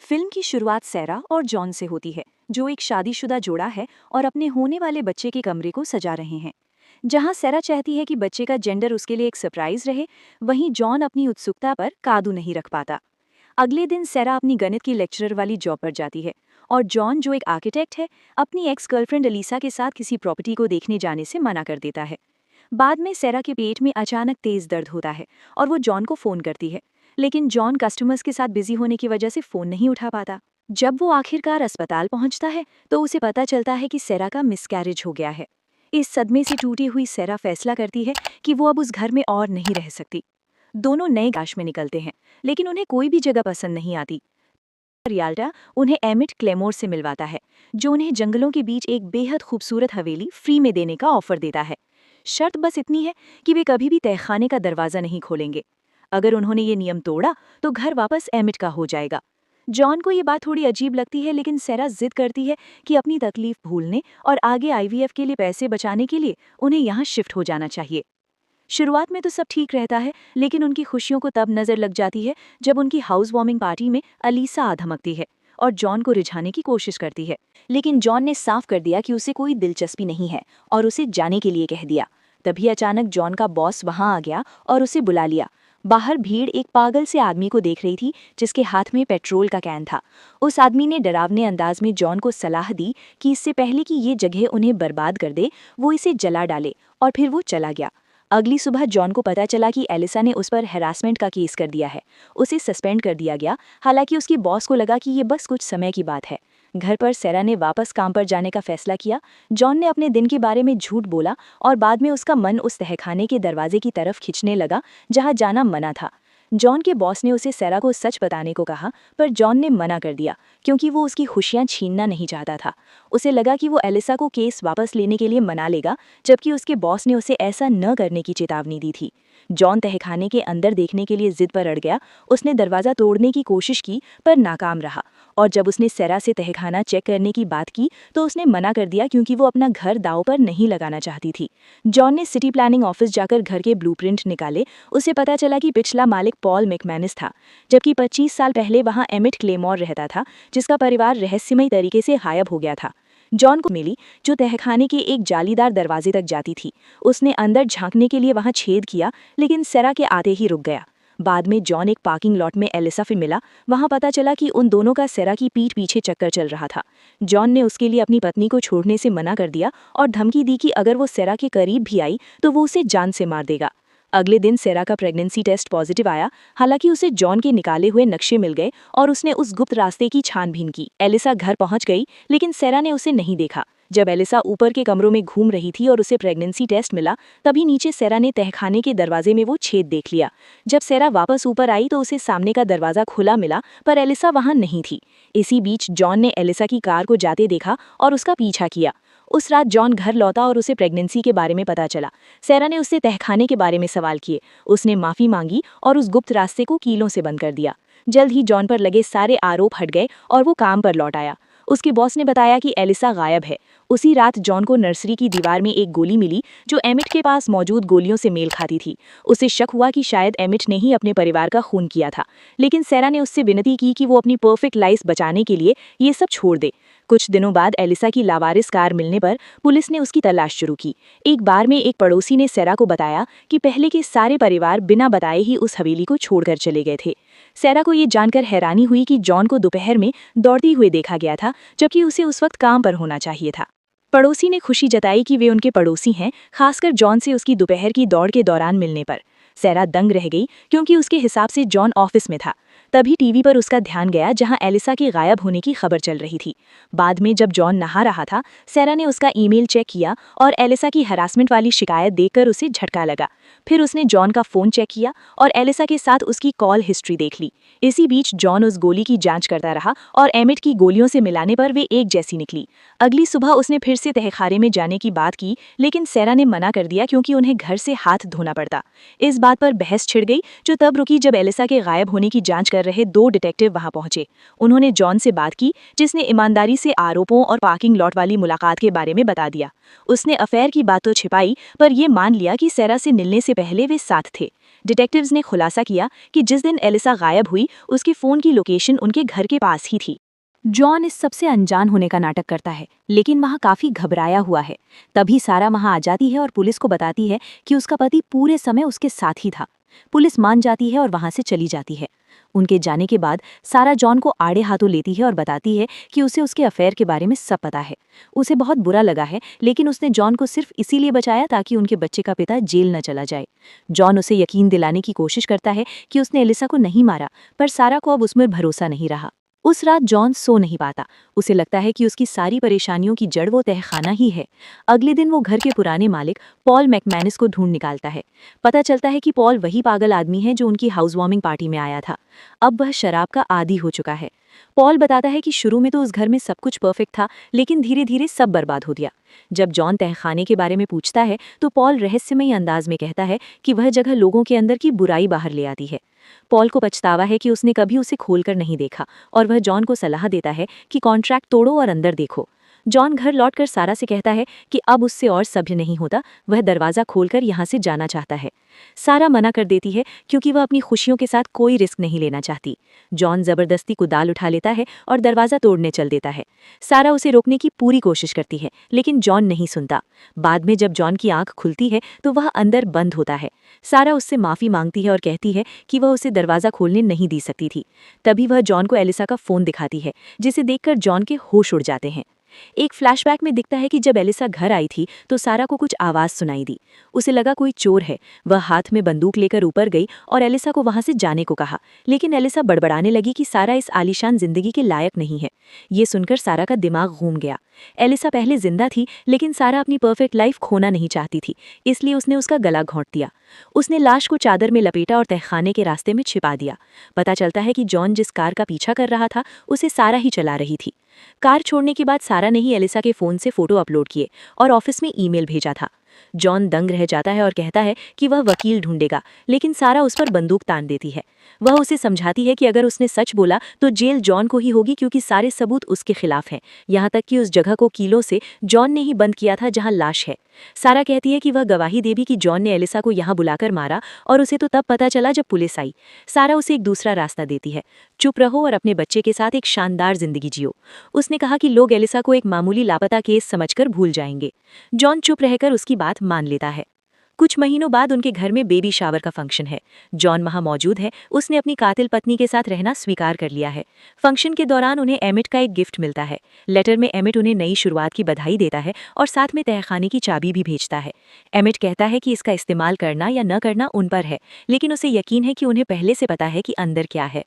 Film की शुरुआत सैरा और जॉन से होती है, जो एक शादीशुदा जोड़ा है और अपने होने वाले बच्चे के कमरे को सजा रहे हैं। जहां सैरा चाहती है कि बच्चे का जेंडर उसके लिए एक सरप्राइज रहे, वहीं जॉन अपनी उत्सुकता पर काबू नहीं रख पाता। अगले दिन सैरा अपनी गणित की लेक्चरर वाली जॉब पर जाती है और जॉन, जो एक आर्किटेक्ट है, अपनी एक्स गर्लफ्रेंड अलीसा के साथ किसी प्रॉपर्टी को देखने जाने से मना कर देता है। बाद में सैरा के पेट में अचानक तेज दर्द होता है और वो जॉन को फोन करती है, लेकिन जॉन कस्टमर्स के साथ बिजी होने की वजह से फोन नहीं उठा पाता। जब वो आखिरकार अस्पताल पहुंचता है तो उसे पता चलता है कि सैरा का मिसकैरेज हो गया है। इस सदमे से टूटी हुई सैरा फैसला करती है कि वो अब उस घर में और नहीं रह सकती। दोनों नए काश में निकलते हैं, लेकिन उन्हें कोई भी जगह पसंद नहीं आती। रियाल्टा उन्हें एमिट क्लेमोर से मिलवाता है, जो उन्हें जंगलों के बीच एक बेहद खूबसूरत हवेली फ्री में देने का ऑफर देता है। शर्त बस इतनी है कि वे कभी भी तहखाने का दरवाजा नहीं खोलेंगे। अगर उन्होंने ये नियम तोड़ा तो घर वापस एमिट का हो जाएगा। जॉन को ये बात थोड़ी अजीब लगती है, लेकिन सैरा जिद करती है कि अपनी तकलीफ भूलने और आगे आईवीएफ के लिए पैसे बचाने के लिए उन्हें यहाँ शिफ्ट हो जाना चाहिए। शुरुआत में तो सब ठीक रहता है, लेकिन उनकी खुशियों को तब नजर लग जाती है जब उनकी हाउस वार्मिंग पार्टी में अलीसा आ धमकती है और जॉन को रिझाने की कोशिश करती है। लेकिन जॉन ने साफ कर दिया कि उसे कोई दिलचस्पी नहीं है और उसे जाने के लिए कह दिया। तभी अचानक जॉन का बॉस वहां आ गया और उसे बुला लिया। बाहर भीड़ एक पागल से आदमी को देख रही थी, जिसके हाथ में पेट्रोल का कैन था। उस आदमी ने डरावने अंदाज में जॉन को सलाह दी कि इससे पहले कि ये जगह उन्हें बर्बाद कर दे, वो इसे जला डाले, और फिर वो चला गया। अगली सुबह जॉन को पता चला कि एलिसा ने उस पर हैरासमेंट का केस कर दिया है। उसे सस्पेंड कर दिया गया। हालांकि उसके बॉस को लगा कि ये बस कुछ समय की बात है। घर पर सैरा ने वापस काम पर जाने का फैसला किया। जॉन ने अपने दिन के बारे में झूठ बोला और बाद में उसका मन उस तहखाने के दरवाजे की तरफ खिंचने लगा जहां जाना मना था। जॉन के बॉस ने उसे सैरा को सच बताने को कहा, पर जॉन ने मना कर दिया क्योंकि वो उसकी खुशियां छीनना नहीं चाहता था। उसे लगा कि वो एलिसा को केस वापस लेने के लिए मना लेगा, जबकि उसके बॉस ने उसे ऐसा न करने की चेतावनी दी थी। जॉन तहखाने के अंदर देखने के लिए जिद पर अड़ गया। उसने दरवाजा तोड़ने की कोशिश की पर नाकाम रहा, और जब उसने सैरा से तहखाना चेक करने की बात की तो उसने मना कर दिया क्योंकि वो अपना घर दांव पर नहीं लगाना चाहती थी। जॉन ने सिटी प्लानिंग ऑफिस जाकर घर के ब्लूप्रिंट निकाले। उसे पता चला कि पिछला मालिक पॉल मैकमैनिस था, जबकि 25 साल पहले वहां एमिट क्लेमोर रहता था, जिसका परिवार रहस्यमयी तरीके से गायब हो गया था। जॉन को मिली, जो तहखाने के एक जालीदार दरवाजे तक जाती थी। उसने अंदर झांकने के लिए वहां छेद किया, लेकिन सैरा के आते ही रुक गया। बाद में जॉन एक पार्किंग लॉट में एलिसा से मिला। वहां पता चला कि उन दोनों का सैरा की पीठ पीछे चक्कर चल रहा था। जॉन ने उसके लिए अपनी पत्नी को छोड़ने से मना कर दिया और धमकी दी कि अगर वो सैरा के करीब भी आई तो वो उसे जान से मार देगा। अगले दिन सैरा का प्रेगनेंसी टेस्ट पॉजिटिव आया। हालांकि उसे जॉन के निकाले हुए नक्शे मिल गए और उसने उस गुप्त रास्ते की छानबीन की। एलिसा घर पहुंच गई, लेकिन सैरा ने उसे नहीं देखा। जब एलिसा ऊपर के कमरों में घूम रही थी और उसे प्रेगनेंसी टेस्ट मिला, तभी नीचे सैरा ने तहखाने के दरवाजे में वो छेद देख लिया। जब सैरा वापस ऊपर आई तो उसे सामने का दरवाजा खुला मिला, पर एलिसा वहां नहीं थी। इसी बीच जॉन ने एलिसा की कार को जाते देखा और उसका पीछा किया। उस रात जॉन घर लौटा और उसे प्रेगनेंसी के बारे में पता चला। सैरा ने उससे तहखाने के बारे में सवाल किए। उसने माफी मांगी और उस गुप्त रास्ते को कीलों से बंद कर दिया। जल्द ही जॉन पर लगे सारे आरोप हट गए और वो काम पर लौट आया। उसके बॉस ने बताया कि एलिसा गायब है। उसी रात जॉन को नर्सरी की दीवार में एक गोली मिली, जो एमिट के पास मौजूद गोलियों से मेल खाती थी। उसे शक हुआ कि शायद एमिट ने ही अपने परिवार का खून किया था, लेकिन सैरा ने उससे विनती की कि वो अपनी परफेक्ट लाइफ बचाने के लिए ये सब छोड़ दे। कुछ दिनों बाद एलिसा की लावारिस कार मिलने पर पुलिस ने उसकी तलाश शुरू की। एक बार में एक पड़ोसी ने सैरा को बताया कि पहले के सारे परिवार बिना बताए ही उस हवेली को छोड़कर चले गए थे। सैरा को ये जानकर हैरानी हुई कि जॉन को दोपहर में दौड़ते हुए देखा गया था, जबकि उसे उस वक्त काम पर होना चाहिए था। पड़ोसी ने खुशी जताई कि वे उनके पड़ोसी हैं, खासकर जॉन से उसकी दोपहर की दौड़ के दौरान मिलने पर। सैरा दंग रह गई क्योंकि उसके हिसाब से जॉन ऑफिस में था। तभी टीवी पर उसका ध्यान गया जहां एलिसा के गायब होने की खबर चल रही थी। बाद में जब जॉन नहा रहा था, सैरा ने उसका ईमेल चेक किया और एलिसा की हरासमेंट वाली शिकायत देखकर उसे झटका लगा। फिर उसने जॉन का फोन चेक किया और एलिसा के साथ उसकी कॉल हिस्ट्री देख ली। इसी बीच जॉन उस गोली की जांच करता रहा और एमिट की गोलियों से मिलाने पर वे एक जैसी निकली। अगली सुबह उसने फिर से तहखाने में जाने की बात की, लेकिन सैरा ने मना कर दिया क्योंकि उन्हें घर से हाथ धोना पड़ता। इस बात पर बहस छिड़ गई, जो तब रुकी जब एलिसा के गायब होने की जांच कर रहे 2 डिटेक्टिव वहां पहुंचे। उन्होंने जॉन से बात की, जिसने ईमानदारी से आरोपों और पार्किंग लॉट वाली मुलाकात के बारे में बता दिया। उसने अफेयर की बात तो छिपाई, पर यह मान लिया कि सैरा से मिलने से पहले वे साथ थे। डिटेक्टिव्स ने खुलासा किया कि जिस दिन एलिसा गायब हुई उसके फ़ोन की लोकेशन उनके घर के पास ही थी। जॉन इस सबसे अनजान होने का नाटक करता है, लेकिन वहाँ काफ़ी घबराया हुआ है। तभी सारा वहाँ आ जाती है और पुलिस को बताती है कि उसका पति पूरे समय उसके साथ ही था। पुलिस मान जाती है और वहाँ से चली जाती है। उनके जाने के बाद सारा जॉन को आड़े हाथों लेती है और बताती है कि उसे उसके अफेयर के बारे में सब पता है। उसे बहुत बुरा लगा है, लेकिन उसने जॉन को सिर्फ इसीलिए बचाया ताकि उनके बच्चे का पिता जेल न चला जाए। जॉन उसे यकीन दिलाने की कोशिश करता है कि उसने एलिसा को नहीं मारा, पर सारा को अब उसमें भरोसा नहीं रहा। उस रात जॉन सो नहीं पाता। उसे लगता है कि उसकी सारी परेशानियों की जड़ वो तहखाना ही है। अगले दिन वो घर के पुराने मालिक पॉल मैकमैनिस को ढूंढ निकालता है। पता चलता है कि पॉल वही पागल आदमी है जो उनकी हाउस वार्मिंग पार्टी में आया था। अब वह शराब का आदी हो चुका है। पॉल बताता है कि शुरू में तो उस घर में सब कुछ परफेक्ट था, लेकिन धीरे धीरे सब बर्बाद हो गया। जब जॉन तहखाने के बारे में पूछता है तो पॉल रहस्यमयी अंदाज में कहता है कि वह जगह लोगों के अंदर की बुराई बाहर ले आती है। पॉल को पछतावा है कि उसने कभी उसे खोलकर नहीं देखा, और वह जॉन को सलाह देता है कि कॉन्ट्रैक्ट तोड़ो और अंदर देखो। जॉन घर लौटकर सारा से कहता है कि अब उससे और सभ्य नहीं होता, वह दरवाज़ा खोलकर यहाँ से जाना चाहता है। सारा मना कर देती है क्योंकि वह अपनी खुशियों के साथ कोई रिस्क नहीं लेना चाहती। जॉन जबरदस्ती कुदाल उठा लेता है और दरवाज़ा तोड़ने चल देता है। सारा उसे रोकने की पूरी कोशिश करती है, लेकिन जॉन नहीं सुनता। बाद में जब जॉन की आंख खुलती है तो वह अंदर बंद होता है। सारा उससे माफ़ी मांगती है और कहती है कि वह उसे दरवाज़ा खोलने नहीं दी सकती थी। तभी वह जॉन को एलिसा का फ़ोन दिखाती है, जिसे देखकर जॉन के होश उड़ जाते हैं। एक फ्लैशबैक में दिखता है कि जब एलिसा घर आई थी तो सारा को कुछ आवाज़ सुनाई दी। उसे लगा कोई चोर है। वह हाथ में बंदूक लेकर ऊपर गई और एलिसा को वहां से जाने को कहा, लेकिन एलिसा बड़बड़ाने लगी कि सारा इस आलीशान जिंदगी के लायक नहीं है। ये सुनकर सारा का दिमाग घूम गया। एलिसा पहले जिंदा थी, लेकिन सारा अपनी परफेक्ट लाइफ खोना नहीं चाहती थी, इसलिए उसने उसका गला घोंट दिया। उसने लाश को चादर में लपेटा और तहखाने के रास्ते में छिपा दिया। पता चलता है कि जॉन जिस कार का पीछा कर रहा था उसे सारा ही चला रही थी। कार छोड़ने के बाद सारा ने ही एलिसा के फ़ोन से फ़ोटो अपलोड किए और ऑफिस में ईमेल भेजा था। जॉन दंग रह जाता है और कहता है कि वह वकील ढूंढेगा, लेकिन सारा उस पर बंदूक तान देती है। वह उसे समझाती है कि अगर उसने सच बोला तो जेल जॉन को ही होगी, क्योंकि सारे सबूत उसके खिलाफ हैं। यहाँ तक कि उस जगह को कीलों से जॉन ने ही बंद किया था जहाँ लाश है। सारा कहती है कि वह गवाही देगी कि जॉन ने एलिसा को यहाँ बुलाकर मारा, और उसे तो तब पता चला जब पुलिस आई। सारा उसे एक दूसरा रास्ता देती है, चुप रहो और अपने बच्चे के साथ एक शानदार जिंदगी जियो। उसने कहा कि लोग एलिसा को एक मामूली लापता केस समझकर भूल जाएंगे। जॉन चुप रहकर उसकी बात मान लेता है। कुछ महीनों बाद उनके घर में बेबी शावर का फंक्शन है। जॉन वहां मौजूद है। उसने अपनी कातिल पत्नी के साथ रहना स्वीकार कर लिया है। फंक्शन के दौरान उन्हें एमिट का एक गिफ्ट मिलता है। लेटर में एमिट उन्हें नई शुरुआत की बधाई देता है और साथ में तहखाने की चाबी भी भेजता है। एमिट कहता है कि इसका इस्तेमाल करना या न करना उन पर है, लेकिन उसे यकीन है कि उन्हें पहले से पता है कि अंदर क्या है।